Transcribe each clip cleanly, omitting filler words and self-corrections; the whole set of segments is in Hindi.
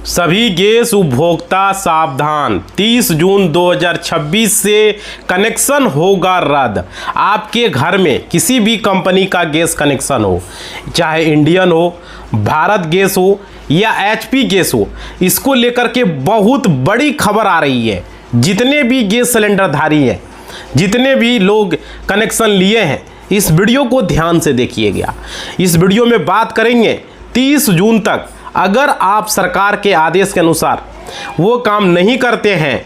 सभी गैस उपभोक्ता सावधान, 30 जून 2026 से कनेक्शन होगा रद्द। आपके घर में किसी भी कंपनी का गैस कनेक्शन हो, चाहे इंडियन हो, भारत गैस हो या एचपी गैस हो, इसको लेकर के बहुत बड़ी खबर आ रही है। जितने भी गैस सिलेंडरधारी हैं, जितने भी लोग कनेक्शन लिए हैं, इस वीडियो को ध्यान से देखिएगा। इस वीडियो में बात करेंगे 30 जून तक अगर आप सरकार के आदेश के अनुसार वो काम नहीं करते हैं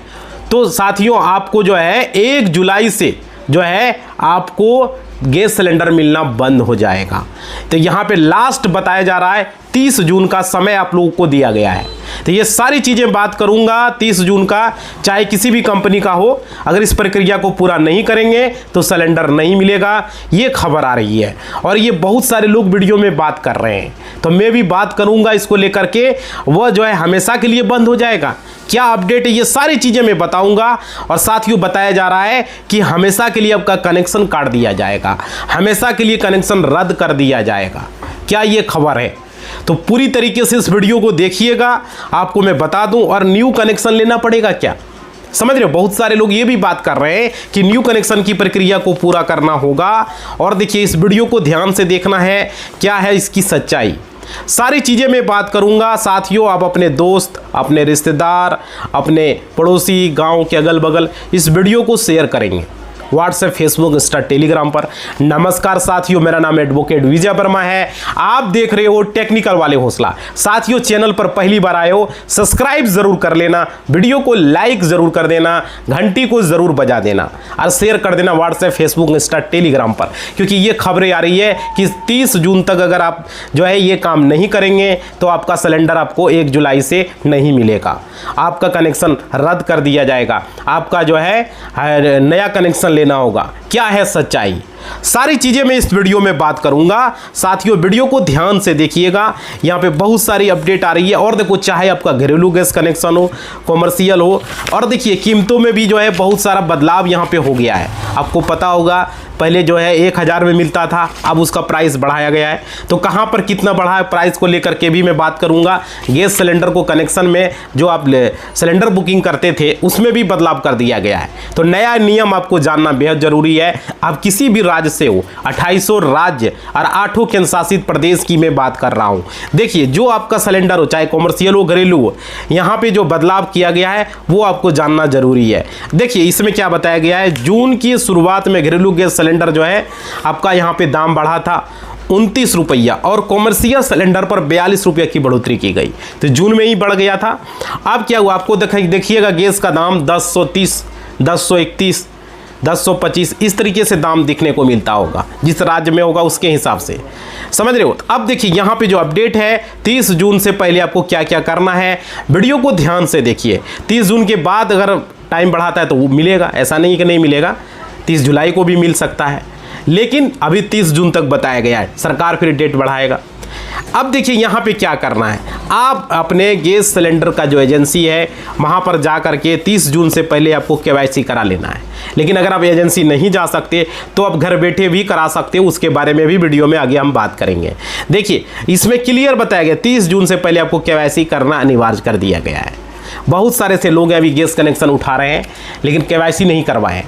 तो साथियों आपको जो है 1 जुलाई से जो है आपको गैस सिलेंडर मिलना बंद हो जाएगा। तो यहाँ पे लास्ट बताया जा रहा है 30 जून का समय आप लोगों को दिया गया है। तो ये सारी चीज़ें बात करूंगा 30 जून का, चाहे किसी भी कंपनी का हो, अगर इस प्रक्रिया को पूरा नहीं करेंगे तो सिलेंडर नहीं मिलेगा, ये खबर आ रही है। और ये बहुत सारे लोग वीडियो में बात कर रहे हैं, तो मैं भी बात करूंगा इसको लेकर के। वह जो है हमेशा के लिए बंद हो जाएगा, क्या अपडेट है, ये सारी चीज़ें मैं बताऊंगा। और साथियों बताया जा रहा है कि हमेशा के लिए आपका कनेक्शन काट दिया जाएगा, हमेशा के लिए कनेक्शन रद्द कर दिया जाएगा। क्या ये खबर है? तो पूरी तरीके से इस वीडियो को देखिएगा, आपको मैं बता दूं। और न्यू कनेक्शन लेना पड़ेगा क्या, समझ रहे हो? बहुत सारे लोग ये भी बात कर रहे हैं कि न्यू कनेक्शन की प्रक्रिया को पूरा करना होगा। और देखिए इस वीडियो को ध्यान से देखना है, क्या है इसकी सच्चाई, सारी चीज़ें मैं बात करूंगा। साथियों आप अपने दोस्त, अपने रिश्तेदार, अपने पड़ोसी, गांव के अगल बगल इस वीडियो को शेयर करेंगे व्हाट्सएप, फेसबुक, इंस्टा, टेलीग्राम पर। नमस्कार साथियों, मेरा नाम एडवोकेट विजय वर्मा है, आप देख रहे हो टेक्निकल वाले हौसला। साथियों चैनल पर पहली बार आए हो, सब्सक्राइब जरूर कर लेना, वीडियो को लाइक जरूर कर देना, घंटी को जरूर बजा देना और शेयर कर देना व्हाट्सएप, फेसबुक, इंस्टा, टेलीग्राम पर। क्योंकि ये खबरें आ रही है कि 30 जून तक अगर आप जो है ये काम नहीं करेंगे तो आपका सिलेंडर आपको 1 जुलाई से नहीं मिलेगा, आपका कनेक्शन रद्द कर दिया जाएगा, आपका जो है नया कनेक्शन लेना होगा। क्या है सच्चाई, सारी चीजें मैं इस वीडियो में बात करूंगा। साथियों वीडियो को ध्यान से देखिएगा, यहाँ पे बहुत सारी अपडेट आ रही है। और देखो चाहे आपका घरेलू गैस कनेक्शन हो, कॉमर्शियल हो, और देखिए कीमतों में भी जो है बहुत सारा बदलाव यहाँ पे हो गया है। आपको पता होगा पहले जो है 1000 में मिलता था, अब उसका प्राइस बढ़ाया गया है। तो कहाँ पर कितना बढ़ा है प्राइस को लेकर के भी मैं बात करूंगा। गैस सिलेंडर को कनेक्शन में जो आप सिलेंडर बुकिंग करते थे उसमें भी बदलाव कर दिया गया है। तो नया नियम आपको जानना बेहद जरूरी है। आप किसी भी राज्य से हो, 2800 राज्य और 8 केंद्र शासित प्रदेश की मैं बात कर रहा हूँ। देखिए जो आपका सिलेंडर हो, चाहे कॉमर्शियल हो, घरेलू हो, यहाँ पे जो बदलाव किया गया है वो आपको जानना जरूरी है। देखिए इसमें क्या बताया गया है, जून की शुरुआत में घरेलू गैस सिलेंडर जो है आपका यहाँ पे दाम बढ़ा था 29 रुपया, और कॉमर्शियल सिलेंडर पर 42 रुपये की बढ़ोतरी की गई। तो जून में ही बढ़ गया था। अब क्या हुआ आपको देखिएगा, गैस का दाम 1030, 1031, 1025 इस तरीके से दाम दिखने को मिलता होगा, जिस राज्य में होगा उसके हिसाब से, समझ रहे हो? अब देखिए यहाँ पे जो अपडेट है 30 जून से पहले आपको क्या क्या करना है, वीडियो को ध्यान से देखिए। 30 जून के बाद अगर टाइम बढ़ाता है तो वो मिलेगा, ऐसा नहीं कि नहीं मिलेगा, 30 जुलाई को भी मिल सकता है, लेकिन अभी 30 जून तक बताया गया है, सरकार फिर डेट बढ़ाएगा। अब देखिए यहाँ पे क्या करना है, आप अपने गैस सिलेंडर का जो एजेंसी है वहाँ पर जा करके 30 जून से पहले आपको केवाईसी करा लेना है। लेकिन अगर आप एजेंसी नहीं जा सकते तो आप घर बैठे भी करा सकते हो, उसके बारे में भी वीडियो में आगे हम बात करेंगे। देखिए इसमें क्लियर बताया गया 30 जून से पहले आपको केवाईसी करना अनिवार्य कर दिया गया है। बहुत सारे से लोग अभी गैस कनेक्शन उठा रहे हैं लेकिन केवाईसी नहीं करवाए,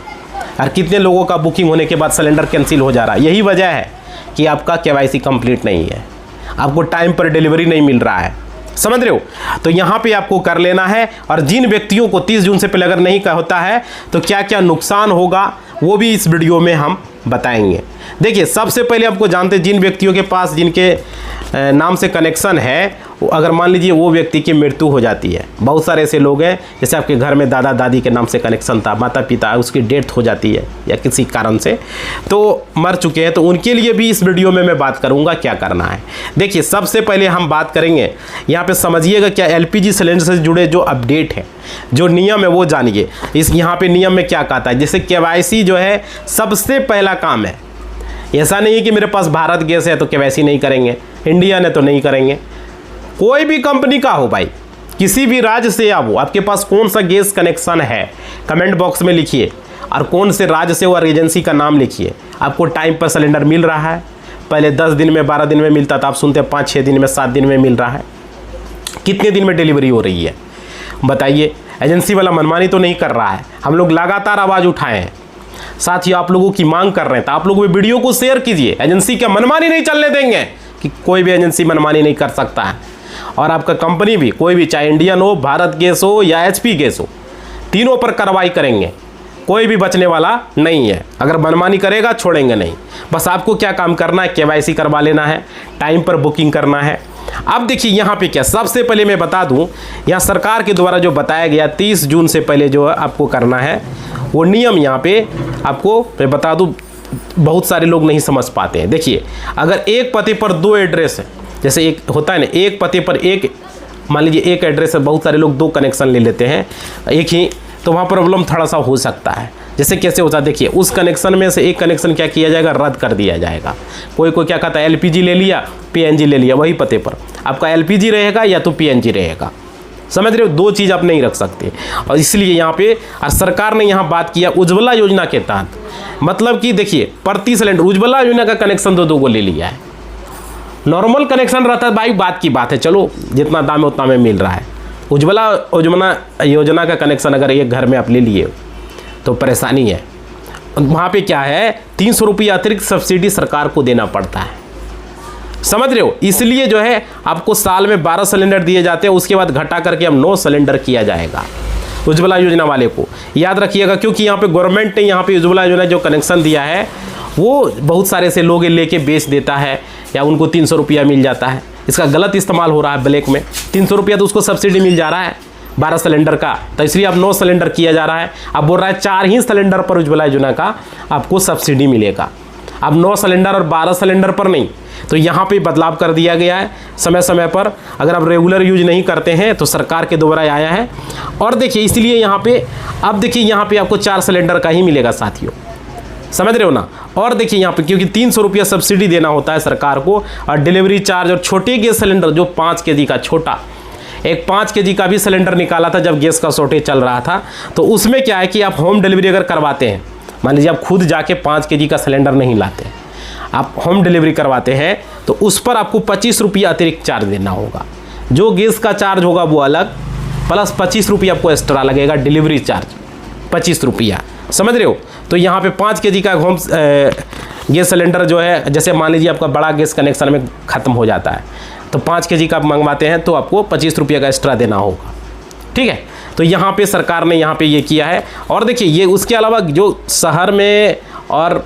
और कितने लोगों का बुकिंग होने के बाद सिलेंडर कैंसिल हो जा रहा है। यही वजह है कि आपका केवाईसी कंप्लीट नहीं है, आपको टाइम पर डिलीवरी नहीं मिल रहा है, समझ रहे हो? तो यहाँ पे आपको कर लेना है। और जिन व्यक्तियों को 30 जून से पहले अगर नहीं होता है तो क्या क्या नुकसान होगा वो भी इस वीडियो में हम बताएंगे। देखिए सबसे पहले आपको जानते हैं, जिन व्यक्तियों के पास जिनके नाम से कनेक्शन है, अगर मान लीजिए वो व्यक्ति की मृत्यु हो जाती है, बहुत सारे ऐसे लोग हैं जैसे आपके घर में दादा दादी के नाम से कनेक्शन था, माता पिता उसकी डेथ हो जाती है या किसी कारण से तो मर चुके हैं, तो उनके लिए भी इस वीडियो में मैं बात करूंगा क्या करना है। देखिए सबसे पहले हम बात करेंगे, यहाँ पे समझिएगा क्या एलपीजी सिलेंडर से जुड़े जो अपडेट है, जो नियम है वो जानिए। इस यहाँ पे नियम में क्या कहता है, जैसे केवाईसी जो है सबसे पहला काम है। ऐसा नहीं है कि मेरे पास भारत गैस है तो केवाईसी नहीं करेंगे, इंडियन है तो नहीं करेंगे, कोई भी कंपनी का हो भाई, किसी भी राज्य से आप हो, आपके पास कौन सा गैस कनेक्शन है कमेंट बॉक्स में लिखिए, और कौन से राज्य से और एजेंसी का नाम लिखिए। आपको टाइम पर सिलेंडर मिल रहा है, पहले 10 दिन में 12 दिन में मिलता था, आप सुनते हैं 5-6 दिन में 7 दिन में मिल रहा है। कितने दिन में डिलीवरी हो रही है बताइए। एजेंसी वाला मनमानी तो नहीं कर रहा है। हम लोग लगातार आवाज़ उठाए हैं, साथ ही आप लोगों की मांग कर रहे हैं, तो आप लोग भी वीडियो को शेयर कीजिए। एजेंसी क्या मनमानी नहीं चलने देंगे कि कोई भी एजेंसी मनमानी नहीं कर सकता है। और आपका कंपनी भी कोई भी, चाहे इंडियन हो, भारत गैस हो या एचपी गैस हो, तीनों पर कार्रवाई करेंगे। कोई भी बचने वाला नहीं है। अगर मनमानी करेगा छोड़ेंगे नहीं। बस आपको क्या काम करना है, केवाईसी करवा लेना है, टाइम पर बुकिंग करना है। अब देखिए यहाँ पे क्या, सबसे पहले मैं बता दूं, यहाँ सरकार के द्वारा जो बताया गया 30 जून से पहले जो आपको करना है वो नियम यहाँ पे आपको मैं बता दूं, बहुत सारे लोग नहीं समझ पाते हैं। देखिए, अगर एक पते पर 2 एड्रेस है, जैसे एक होता है ना, एक पते पर एक, मान लीजिए एक एड्रेस है, बहुत सारे लोग 2 कनेक्शन ले लेते हैं एक ही, तो वहाँ प्रॉब्लम थोड़ा सा हो सकता है। जैसे कैसे होता है, देखिए उस कनेक्शन में से एक कनेक्शन क्या किया जाएगा, रद्द कर दिया जाएगा। कोई कोई क्या कहता है, एलपीजी ले लिया, पीएनजी ले लिया, वही पते पर आपका एलपीजी रहेगा या तो पीएनजी रहेगा। समझ रहे हो, 2 चीज़ आप नहीं रख सकते। और इसलिए यहाँ पे और सरकार ने यहाँ बात किया उज्ज्वला योजना के तहत, मतलब कि देखिए प्रति सिलेंडर उज्ज्वला योजना का कनेक्शन 2 को ले लिया है। नॉर्मल कनेक्शन रहता है भाई, बात की बात है, चलो जितना दाम है उतना में मिल रहा है। उज्ज्वला योजना का कनेक्शन अगर एक घर में आप ले लिए तो परेशानी है। वहाँ पे क्या है, 300 रुपये अतिरिक्त सब्सिडी सरकार को देना पड़ता है। समझ रहे हो, इसलिए जो है आपको साल में 12 सिलेंडर दिए जाते हैं, उसके बाद घटा करके हम 9 सिलेंडर किया जाएगा उज्ज्वला योजना वाले को। याद रखिएगा, क्योंकि यहाँ पे गवर्नमेंट ने यहाँ पे उज्ज्वला योजना जो कनेक्शन दिया है वो बहुत सारे से लोग लेके बेच देता है या उनको 300 रुपया मिल जाता है। इसका गलत इस्तेमाल हो रहा है ब्लैक में। 300 रुपया तो उसको सब्सिडी मिल जा रहा है 12 सिलेंडर का, तो इसलिए अब 9 सिलेंडर किया जा रहा है। अब बोल रहा है 4 ही सिलेंडर पर उज्ज्वला योजना का आपको सब्सिडी मिलेगा, अब 9 सिलेंडर और 12 सिलेंडर पर नहीं। तो यहाँ पे बदलाव कर दिया गया है समय समय पर। अगर आप रेगुलर यूज नहीं करते हैं तो सरकार के द्वारा आया है। और देखिए इसलिए यहाँ पे अब देखिए यहाँ पे आपको 4 सिलेंडर का ही मिलेगा साथियों, समझ रहे हो ना। और देखिए यहाँ पे क्योंकि 300 रुपया सब्सिडी देना होता है सरकार को, और डिलीवरी चार्ज, और छोटे गैस सिलेंडर जो 5 kg का छोटा, एक 5 kg का भी सिलेंडर निकाला था जब गैस का शॉर्टेज चल रहा था, तो उसमें क्या है कि आप होम डिलीवरी अगर करवाते हैं, मान लीजिए आप खुद जाके 5 kg का सिलेंडर नहीं लाते, आप होम डिलीवरी करवाते हैं, तो उस पर आपको 25 रुपया अतिरिक्त चार्ज देना होगा। जो गैस का चार्ज होगा वो अलग, प्लस 25 रुपया आपको एक्स्ट्रा लगेगा डिलीवरी चार्ज, 25 रुपया, समझ रहे हो। तो यहाँ पे 5 kg का होम गैस सिलेंडर जो है, जैसे मान लीजिए आपका बड़ा गैस कनेक्शन में ख़त्म हो जाता है, तो 5 kg का आप मंगवाते हैं तो आपको 25 रुपये का एक्स्ट्रा देना होगा, ठीक है। तो यहाँ पे सरकार ने यहाँ पे ये किया है। और देखिए ये उसके अलावा जो शहर में और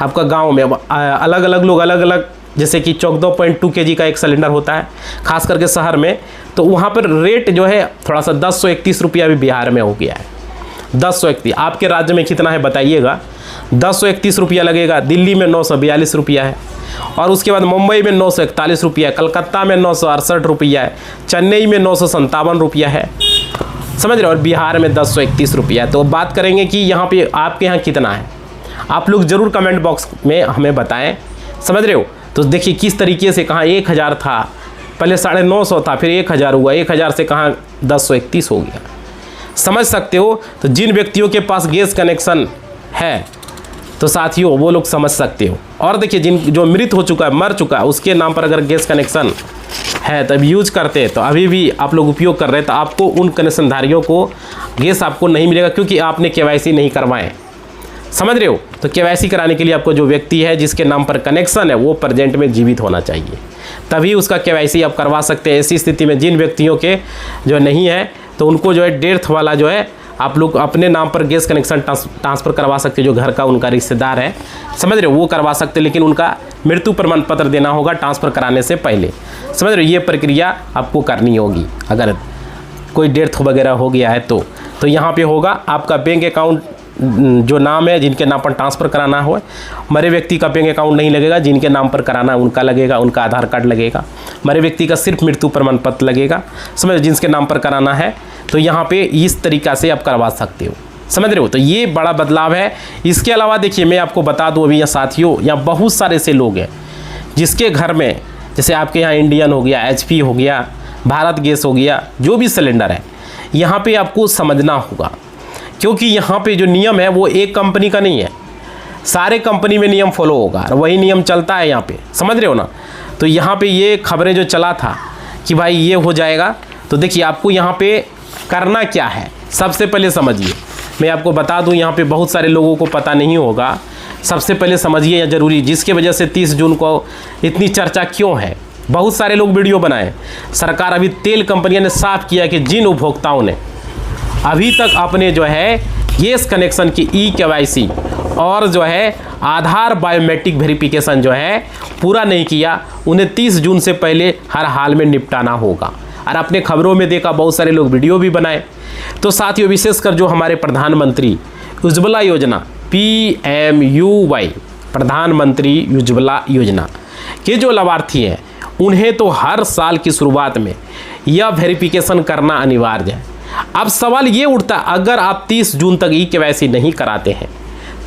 आपका गांव में अलग अलग लोग अलग अलग, जैसे कि 14.2 kg का एक सिलेंडर होता है खास करके शहर में, तो वहाँ पर रेट जो है थोड़ा सा 1031 रुपया भी बिहार में हो गया है। 1031, आपके राज्य में कितना है बताइएगा। 1031 रुपया लगेगा। दिल्ली में 942 रुपया है, और उसके बाद मुंबई में 941 रुपया है, कलकत्ता में 968 रुपया है, चेन्नई में 957 रुपया है, समझ रहे हो, और बिहार में 1031 रुपया है। तो बात करेंगे कि यहाँ पे आपके यहाँ कितना है, आप लोग ज़रूर कमेंट बॉक्स में हमें बताएं, समझ रहे हो। तो देखिए किस तरीके से, कहाँ 1000 था पहले, 950 था, फिर 1000 हुआ, 1000 से कहाँ 1031 हो गया, समझ सकते हो। तो जिन व्यक्तियों के पास गैस कनेक्शन है तो साथियों वो लोग समझ सकते हो। और देखिए जो मृत हो चुका है, मर चुका है, उसके नाम पर अगर गैस कनेक्शन है तब यूज करते हैं, तो अभी भी आप लोग उपयोग कर रहे हैं, तो आपको उन कनेक्शनधारियों को गैस आपको नहीं मिलेगा, क्योंकि आपने केवाईसी नहीं करवाएं, समझ रहे हो। तो केवाईसी कराने के लिए आपको जो व्यक्ति है जिसके नाम पर कनेक्शन है वो प्रेजेंट में जीवित होना चाहिए, तभी उसका केवाईसी आप करवा सकते हैं। ऐसी स्थिति में जिन व्यक्तियों के जो नहीं है तो उनको जो है डेथ वाला जो है आप लोग अपने नाम पर गैस कनेक्शन ट्रांसफ़र करवा सकते, जो घर का उनका रिश्तेदार है, समझ रहे हो, वो करवा सकते, लेकिन उनका मृत्यु प्रमाण पत्र देना होगा ट्रांसफ़र कराने से पहले, समझ रहे हो। ये प्रक्रिया आपको करनी होगी। अगर कोई डेथ वगैरह हो गया है तो यहाँ पे होगा आपका बैंक अकाउंट जो नाम है जिनके नाम पर ट्रांसफ़र कराना हो, मरे व्यक्ति का बैंक अकाउंट नहीं लगेगा, जिनके नाम पर कराना है उनका लगेगा, उनका आधार कार्ड लगेगा, मरे व्यक्ति का सिर्फ मृत्यु प्रमाण पत्र लगेगा, समझ, जिनके नाम पर कराना है तो यहाँ पे इस तरीक़ा से आप करवा सकते हो, समझ रहे हो। तो ये बड़ा बदलाव है। इसके अलावा देखिए मैं आपको बता दूँ, अभी यहाँ साथियों यहाँ बहुत सारे से लोग हैं जिसके घर में, जैसे आपके यहाँ इंडियन हो गया, HP हो गया, भारत गैस हो गया, जो भी सिलेंडर है, यहाँ पे आपको समझना होगा, क्योंकि यहाँ पे जो नियम है वो एक कंपनी का नहीं है, सारे कंपनी में नियम फॉलो होगा और वही नियम चलता है यहाँ पे, समझ रहे हो ना। तो यहाँ पे ये खबरें जो चला था कि भाई ये हो जाएगा। तो देखिए आपको यहाँ पे करना क्या है, सबसे पहले समझिए, मैं आपको बता दूं यहाँ पे बहुत सारे लोगों को पता नहीं होगा। सबसे पहले समझिए, यह जरूरी, जिसके वजह से 30 जून को इतनी चर्चा क्यों है। बहुत सारे लोग वीडियो बनाए, सरकार अभी तेल कंपनियों ने साफ किया कि जिन उपभोक्ताओं ने अभी तक अपने जो है गैस कनेक्शन की ई-KYC और जो है आधार बायोमेट्रिक वेरिफिकेशन जो है पूरा नहीं किया, उन्हें 30 जून से पहले हर हाल में निपटाना होगा। और अपने खबरों में देखा बहुत सारे लोग वीडियो भी बनाए। तो साथियों, विशेषकर जो हमारे प्रधानमंत्री उज्ज्वला योजना PMUY प्रधानमंत्री उज्ज्वला योजना के जो लाभार्थी हैं, उन्हें तो हर साल की शुरुआत में यह वेरिफिकेशन करना अनिवार्य है। अब सवाल ये उठता है, अगर आप 30 जून तक ई-KYC नहीं कराते हैं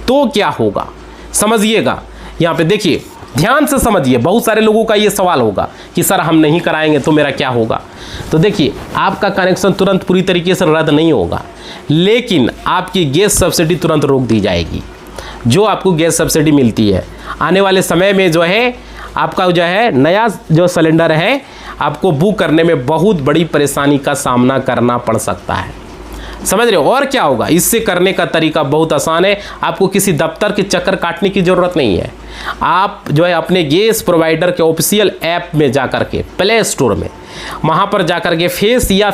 तो क्या होगा, समझिएगा। यहाँ पे देखिए, ध्यान से समझिए, बहुत सारे लोगों का ये सवाल होगा कि सर हम नहीं कराएंगे तो मेरा क्या होगा। तो देखिए, आपका कनेक्शन तुरंत पूरी तरीके से रद्द नहीं होगा, लेकिन आपकी गैस सब्सिडी तुरंत रोक दी जाएगी। जो आपको गैस सब्सिडी मिलती है, आने वाले समय में जो है आपका जो है नया जो सिलेंडर है, आपको बुक करने में बहुत बड़ी परेशानी का सामना करना पड़ सकता है, समझ रहे हो। और क्या होगा, इससे करने का तरीका बहुत आसान है। आपको किसी दफ्तर के चक्कर काटने की ज़रूरत नहीं है। आप जो है अपने गैस प्रोवाइडर के ऑफिशियल ऐप में जाकर के, प्ले स्टोर में, वहाँ पर जाकर के फेस या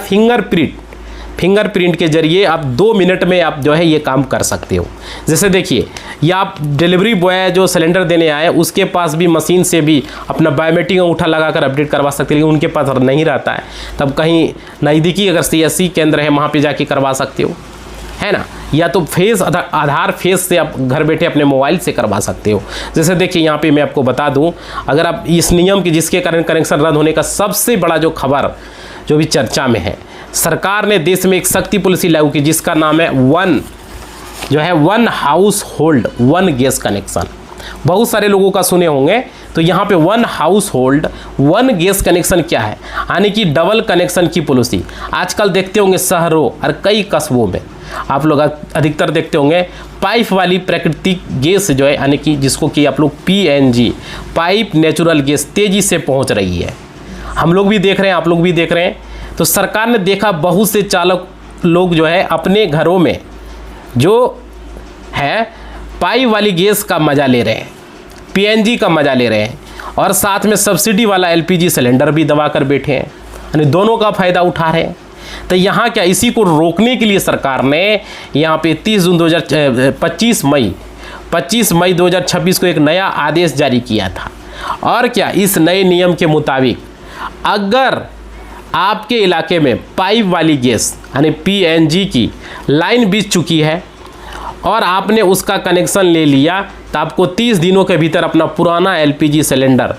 फिंगरप्रिंट के जरिए आप 2 मिनट में आप जो है ये काम कर सकते हो। जैसे देखिए, या आप डिलीवरी बॉय जो सिलेंडर देने आए, उसके पास भी मशीन से भी अपना बायोमेट्रिक अंगूठा लगाकर अपडेट करवा सकते हैं, लेकिन उनके पास नहीं रहता है, तब कहीं नज़दीकी अगर CSC केंद्र है वहाँ पे जाके करवा सकते हो, है ना। या तो आधार फेस से आप घर बैठे अपने मोबाइल से करवा सकते हो। जैसे देखिए, यहाँ पे मैं आपको बता दूँ, अगर आप इस नियम की जिसके कारण कनेक्शन रद्द होने का सबसे बड़ा जो खबर जो भी चर्चा में है, सरकार ने देश में एक सख्ती पॉलिसी लागू की जिसका नाम है one house hold one gas connection. बहुत सारे लोगों का सुने होंगे। तो यहाँ पे one house hold one gas connection क्या है, यानी कि डबल कनेक्शन की पॉलिसी। आजकल देखते होंगे शहरों और कई कस्बों में आप लोग अधिकतर देखते होंगे पाइप वाली प्राकृतिक गैस जो है, यानी कि जिसको कि आप लोग PNG पाइप नेचुरल गैस तेज़ी से पहुँच रही है। हम लोग भी देख रहे हैं, आप लोग भी देख रहे हैं। तो सरकार ने देखा बहुत से चालक लोग जो है अपने घरों में जो है पाइप वाली गैस का मज़ा ले रहे हैं, PNG का मज़ा ले रहे हैं, और साथ में सब्सिडी वाला LPG सिलेंडर भी दबा कर बैठे हैं, यानी दोनों का फ़ायदा उठा रहे हैं। तो यहाँ क्या, इसी को रोकने के लिए सरकार ने यहाँ पे 25 मई 2026 को एक नया आदेश जारी किया था। और क्या, इस नए नियम के मुताबिक अगर आपके इलाके में पाइप वाली गैस यानी PNG की लाइन बीत चुकी है और आपने उसका कनेक्शन ले लिया, तो आपको 30 दिनों के भीतर अपना पुराना LPG सिलेंडर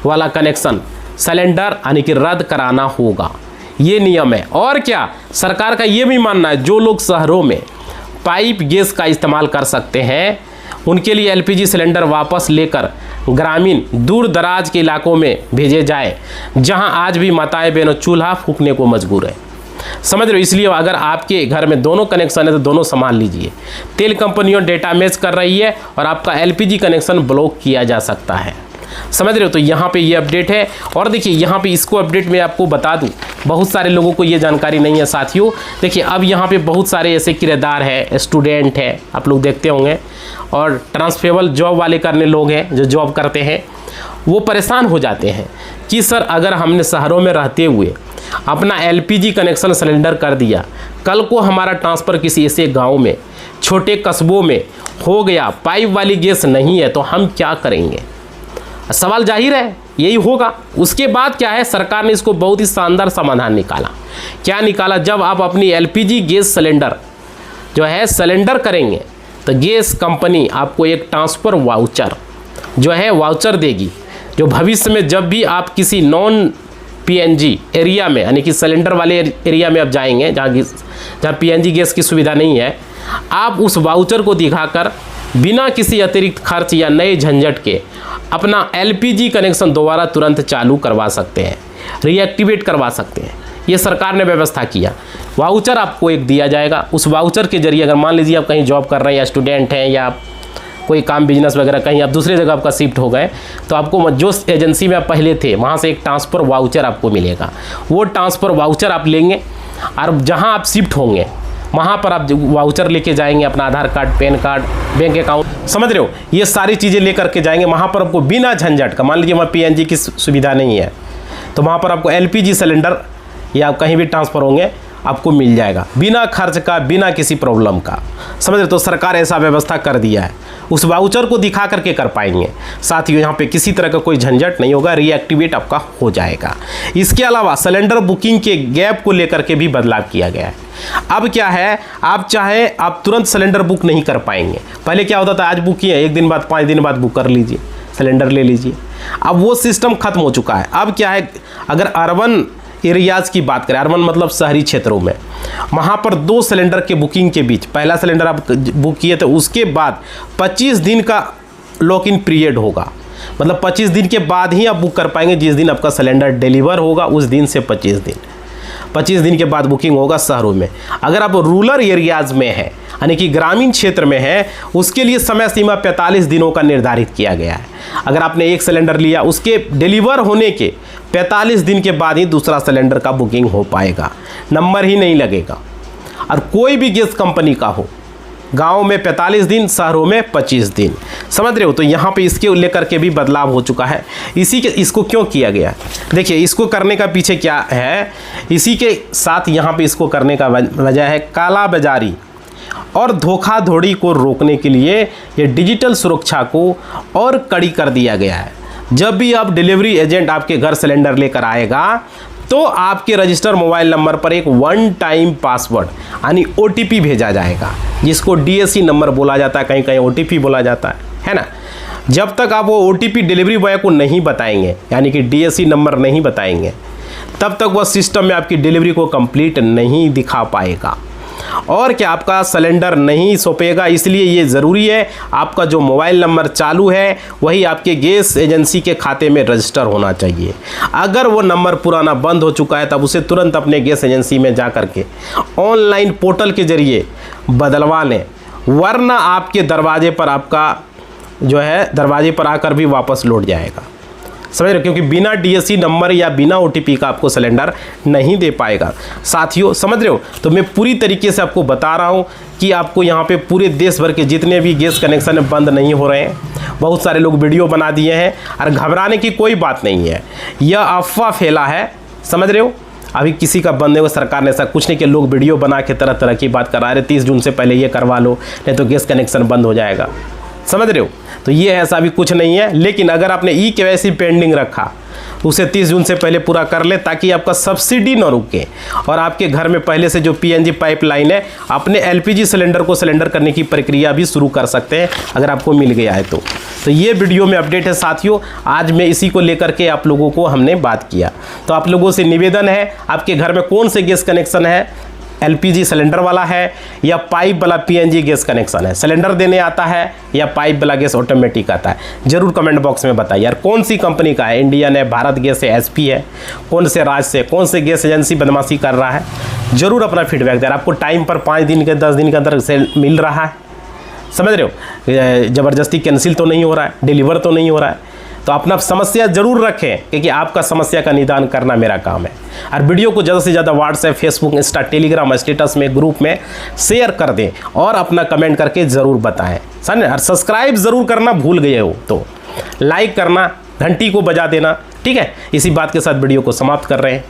वाला कनेक्शन सिलेंडर यानी कि रद्द कराना होगा। ये नियम है। और क्या, सरकार का ये भी मानना है जो लोग शहरों में पाइप गैस का इस्तेमाल कर सकते हैं, उनके लिए LPG सिलेंडर वापस लेकर ग्रामीण दूर दराज के इलाकों में भेजे जाए, जहां आज भी माताएं बहनों चूल्हा फूंकने को मजबूर है, समझ रहे हो। इसलिए अगर आपके घर में दोनों कनेक्शन है तो दोनों संभाल लीजिए। तेल कंपनियों डेटा मैच कर रही है और आपका LPG कनेक्शन ब्लॉक किया जा सकता है, समझ रहे हो। तो यहाँ पे ये अपडेट है। और देखिए, यहाँ पे इसको अपडेट में आपको बता दूँ, बहुत सारे लोगों को ये जानकारी नहीं है साथियों। देखिए, अब यहाँ पे बहुत सारे ऐसे किराएदार है, स्टूडेंट है, आप लोग देखते होंगे, और ट्रांसफरेबल जॉब वाले करने लोग हैं जो जॉब करते हैं, वो परेशान हो जाते हैं कि सर अगर हमने शहरों में रहते हुए अपना LPG कनेक्शन सिलेंडर कर दिया, कल को हमारा ट्रांसफ़र किसी ऐसे गांव में, छोटे कस्बों में हो गया, पाइप वाली गैस नहीं है, तो हम क्या करेंगे। सवाल जाहिर है यही होगा। उसके बाद क्या है, सरकार ने इसको बहुत ही शानदार समाधान निकाला। क्या निकाला, जब आप अपनी LPG गैस सिलेंडर जो है सिलेंडर करेंगे, तो गैस कंपनी आपको एक ट्रांसफ़र वाउचर जो है वाउचर देगी, जो भविष्य में जब भी आप किसी नॉन PNG एरिया में, यानी कि सिलेंडर वाले एरिया में आप जाएंगे जहाँ PNG गैस की सुविधा नहीं है, आप उस वाउचर को दिखाकर बिना किसी अतिरिक्त खर्च या नए झंझट के अपना LPG कनेक्शन दोबारा तुरंत चालू करवा सकते हैं, रीएक्टिवेट करवा सकते हैं। ये सरकार ने व्यवस्था किया। वाउचर आपको एक दिया जाएगा। उस वाउचर के जरिए अगर मान लीजिए आप कहीं जॉब कर रहे हैं, या स्टूडेंट हैं, या कोई काम बिजनेस वगैरह कहीं आप दूसरी जगह आपका शिफ्ट हो गए, तो आपको जो एजेंसी में आप पहले थे वहाँ से एक ट्रांसफ़र वाउचर आपको मिलेगा। वो ट्रांसफ़र वाउचर आप लेंगे और जहाँ आप शिफ्ट होंगे वहाँ पर आप वाउचर लेके जाएंगे, अपना Aadhaar card, PAN card, bank account, समझ रहे हो, ये सारी चीज़ें लेकर के जाएंगे। वहाँ पर आपको बिना झंझट का, मान लीजिए वहाँ PNG की सुविधा नहीं है तो वहाँ पर आपको LPG सिलेंडर या आप कहीं भी ट्रांसफ़र होंगे आपको मिल जाएगा बिना खर्च का, बिना किसी प्रॉब्लम का, समझ रहे। तो सरकार ऐसा व्यवस्था कर दिया है, उस वाउचर को दिखा करके कर पाएंगे। साथ ही यहाँ पे किसी तरह का कोई झंझट नहीं होगा, रीएक्टिवेट आपका हो जाएगा। इसके अलावा सिलेंडर बुकिंग के गैप को लेकर के भी बदलाव किया गया है। अब क्या है, आप चाहे आप तुरंत सिलेंडर बुक नहीं कर पाएंगे। पहले क्या होता था, आज बुक किया, 1 दिन बाद 5 दिन बाद बुक कर लीजिए, सिलेंडर ले लीजिए। अब वो सिस्टम खत्म हो चुका है। अब क्या है, अगर अर्बन एरियाज़ की बात करें, अर्बन मतलब शहरी क्षेत्रों में, वहाँ पर 2 सिलेंडर के बुकिंग के बीच, पहला सिलेंडर आप बुक किए थे उसके बाद 25 दिन का लॉक इन पीरियड होगा। मतलब 25 दिन के बाद ही आप बुक कर पाएंगे। जिस दिन आपका सिलेंडर डिलीवर होगा उस दिन से 25 दिन के बाद बुकिंग होगा शहरों में। अगर आप रूरल एरियाज़ में है, यानी कि ग्रामीण क्षेत्र में है, उसके लिए समय सीमा 45 दिनों का निर्धारित किया गया है। अगर आपने एक सिलेंडर लिया, उसके डिलीवर होने के 45 दिन के बाद ही दूसरा सिलेंडर का बुकिंग हो पाएगा, नंबर ही नहीं लगेगा। और कोई भी गैस कंपनी का हो, गाँव में 45 दिन, शहरों में 25 दिन, समझ रहे हो। तो यहाँ पे इसके लेकर के भी बदलाव हो चुका है। इसको क्यों किया गया, देखिए इसको करने का पीछे क्या है, इसी के साथ यहाँ पे इसको करने का वजह है काला बाजारी और धोखाधड़ी को रोकने के लिए ये डिजिटल सुरक्षा को और कड़ी कर दिया गया है। जब भी आप डिलीवरी एजेंट आपके घर सिलेंडर लेकर आएगा तो आपके रजिस्टर मोबाइल नंबर पर एक 1 टाइम पासवर्ड यानी OTP भेजा जाएगा, जिसको DAC नंबर बोला जाता है, कहीं कहीं OTP बोला जाता है ना। जब तक आप वो OTP डिलीवरी बॉय को नहीं बताएंगे, यानी कि DAC नंबर नहीं बताएंगे, तब तक वह सिस्टम में आपकी डिलीवरी को कंप्लीट नहीं दिखा पाएगा और क्या आपका सिलेंडर नहीं सौंपेगा। इसलिए ये ज़रूरी है आपका जो मोबाइल नंबर चालू है वही आपके गैस एजेंसी के खाते में रजिस्टर होना चाहिए। अगर वो नंबर पुराना बंद हो चुका है तब उसे तुरंत अपने गैस एजेंसी में जा कर के ऑनलाइन पोर्टल के ज़रिए बदलवा लें, वरना आपके दरवाजे पर आपका जो है दरवाजे पर आकर भी वापस लौट जाएगा, समझ रहे हो, क्योंकि बिना DAC नंबर या बिना OTP का आपको सिलेंडर नहीं दे पाएगा। साथियों समझ रहे हो, तो मैं पूरी तरीके से आपको बता रहा हूँ कि आपको यहाँ पे पूरे देश भर के जितने भी गैस कनेक्शन बंद नहीं हो रहे हैं, बहुत सारे लोग वीडियो बना दिए हैं और घबराने की कोई बात नहीं है, यह अफवाह फैला है, समझ रहे हो। अभी किसी का बंद नहीं हुआ, सरकार ने ऐसा कुछ नहीं कि लोग वीडियो बना के तरह तरह की बात करा रहे, 30 जून से पहले ये करवा लो नहीं तो गैस कनेक्शन बंद हो जाएगा, समझ रहे हो। तो ये ऐसा भी कुछ नहीं है। लेकिन अगर आपने eKYC पेंडिंग रखा उसे 30 जून से पहले पूरा कर ले, ताकि आपका सब्सिडी न रुके और आपके घर में पहले से जो PNG पाइपलाइन है, अपने LPG सिलेंडर को सिलेंडर करने की प्रक्रिया भी शुरू कर सकते हैं अगर आपको मिल गया है तो ये वीडियो में अपडेट है साथियों। आज मैं इसी को लेकर के आप लोगों को हमने बात किया। तो आप लोगों से निवेदन है, आपके घर में कौन से गैस कनेक्शन है, LPG सिलेंडर वाला है या पाइप वाला PNG गैस कनेक्शन है, सिलेंडर देने आता है या पाइप वाला गैस ऑटोमेटिक आता है, जरूर कमेंट बॉक्स में बताइए यार। कौन सी कंपनी का है, इंडियन है, भारत गैस है, SP है, कौन से राज्य से, कौन से गैस एजेंसी बदमाशी कर रहा है, जरूर अपना फीडबैक दें। आपको टाइम पर 5 दिन के 10 दिन के अंदर से मिल रहा है, समझ रहे हो, ज़बरदस्ती कैंसिल तो नहीं हो रहा है, डिलीवर तो नहीं हो रहा है। तो अपना समस्या ज़रूर रखें, क्योंकि आपका समस्या का निदान करना मेरा काम है। और वीडियो को ज़्यादा से ज़्यादा WhatsApp, Facebook, Insta, Telegram status में, ग्रुप में शेयर कर दें और अपना कमेंट करके ज़रूर बताएं, समझे। और सब्सक्राइब ज़रूर करना भूल गए हो तो लाइक करना, घंटी को बजा देना, ठीक है। इसी बात के साथ वीडियो को समाप्त कर रहे हैं।